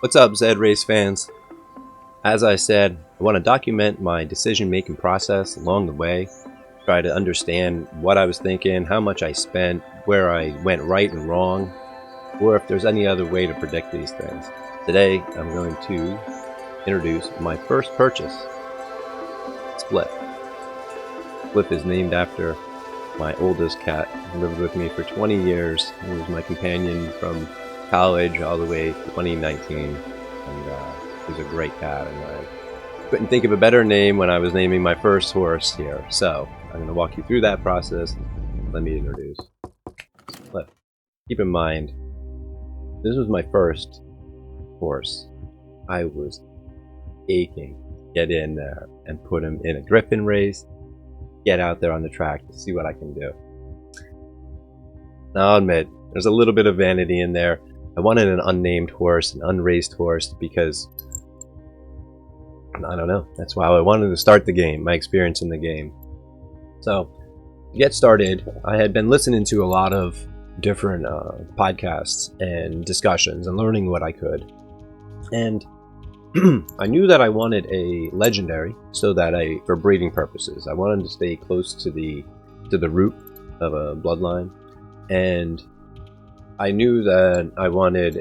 What's up, Zed Race fans? As I said, I want to document my decision-making process along the way, try to understand what I was thinking, how much I spent, where I went right and wrong, or if there's any other way to predict these things. Today, I'm going to introduce my first purchase, Split. Split is named after my oldest cat. He lived with me for 20 years. He was my companion from college all the way to 2019, and he was a great cat, and I couldn't think of a better name when I was naming my first horse here. So I'm going to walk you through that process. Let me introduce Split. Keep in mind, this was my first horse. I was aching to get in there and put him in a Griffin race, get out there on the track to see what I can do. Now I'll admit, there's a little bit of vanity in there. I wanted an unnamed horse, an unraced horse, because I don't know, that's why I wanted to start the game, my experience in the game. So to get started, I had been listening to a lot of different podcasts and discussions and learning what I could, and I knew that I wanted a legendary, so that for breeding purposes, I wanted to stay close to the root of a bloodline, and I knew that I wanted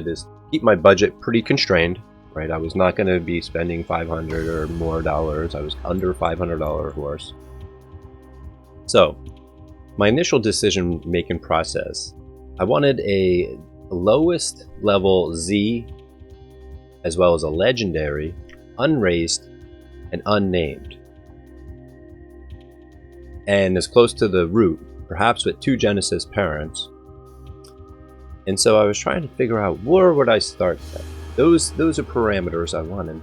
to keep my budget pretty constrained, right? I was not going to be spending $500 or more dollars. I was under $500 horse. So my initial decision making process, I wanted a lowest level Z, as well as a legendary, unraced, and unnamed, and as close to the root, perhaps with 2 Genesis parents. And so I was trying to figure out, where would I start then? Those are parameters I wanted.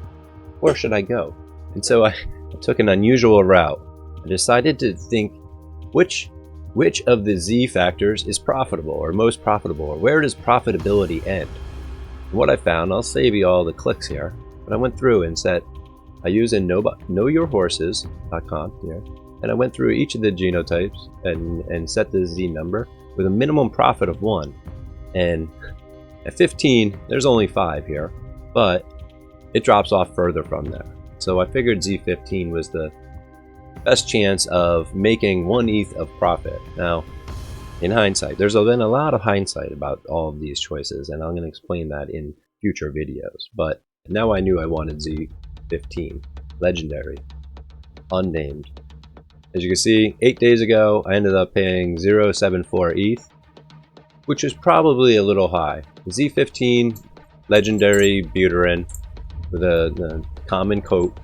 Where should I go? And so I took an unusual route. I decided to think which of the Z factors is profitable, or most profitable, or where does profitability end? And what I found, I'll save you all the clicks here, but I went through and said, I use a knowyourhorses.com here, and I went through each of the genotypes and set the Z number with a minimum profit of 1. And at 15, there's only 5 here, but it drops off further from there. So I figured Z15 was the best chance of making 1 ETH of profit. Now, in hindsight, there's been a lot of hindsight about all of these choices, and I'm going to explain that in future videos. But now I knew I wanted Z15, legendary, unnamed. As you can see, 8 days ago, I ended up paying 0.74 ETH, which is probably a little high. Z15, legendary Buterin, with a common colt.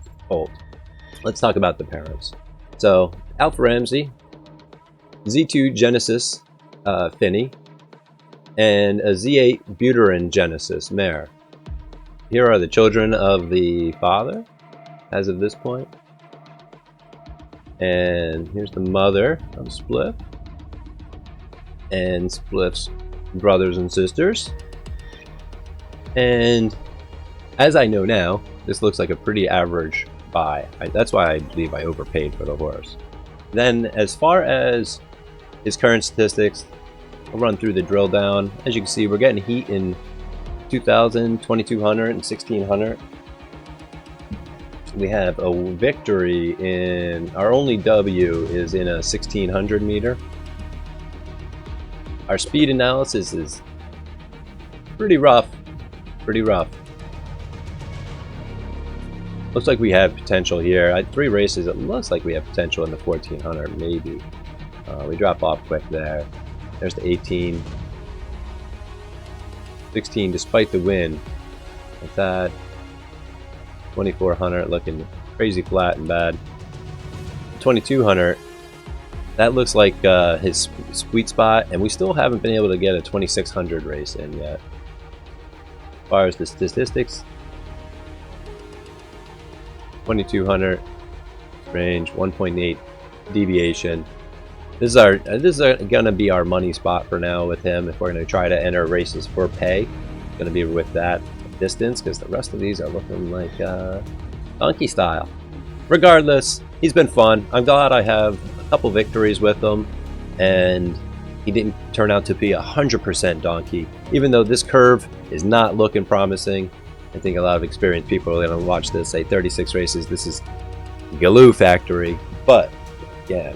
Let's talk about the parents. So, Alpha Ramsey, Z2 Genesis Finney, and a Z8 Buterin Genesis mare. Here are the children of the father, as of this point. And here's the mother of Split, and Split's brothers and sisters. And as I know now, this looks like a pretty average buy. That's why I believe I overpaid for the horse. Then, as far as his current statistics, I'll run through the drill down. As you can see, we're getting heat in 2000, 2200, and 1600. We have a victory in, our only W is in a 1600 meter. Our speed analysis is pretty rough, Looks like we have potential here. At 3 races, it looks like we have potential in the 1400, maybe. We drop off quick there. There's the 18. 16, despite the win. Like that. 2400 looking crazy flat and bad. 2200, that looks like his sweet spot, and we still haven't been able to get a 2600 race in yet. As far as the statistics, 2200 range, 1.8 deviation. This is gonna be our money spot for now with him. If we're gonna try to enter races for pay, it's gonna be with that distance, because the rest of these are looking like donkey style. Regardless, he's been fun. I'm glad I have a couple victories with him, and he didn't turn out to be 100% donkey. Even though this curve is not looking promising, I think a lot of experienced people are going to watch this, say 36 races, this is Galoo Factory. But again,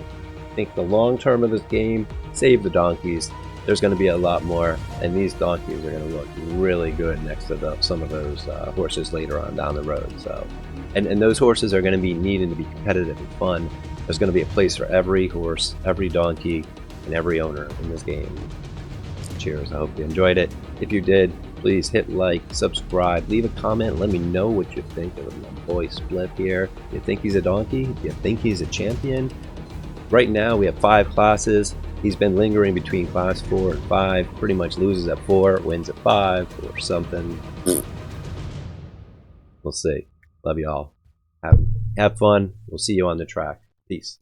I think the long term of this game, save the donkeys. There's going to be a lot more, and these donkeys are going to look really good next to some of those horses later on down the road. So, and those horses are going to be needing to be competitive and fun. There's going to be a place for every horse, every donkey, and every owner in this game. Cheers, I hope you enjoyed it. If you did, please hit like, subscribe, leave a comment, let me know what you think of my boy Split here. Do you think he's a donkey? Do you think he's a champion? Right now we have 5 classes. He's been lingering between class 4 and 5, pretty much loses at 4, wins at 5, or something. We'll see. Love y'all. Have fun. We'll see you on the track. Peace.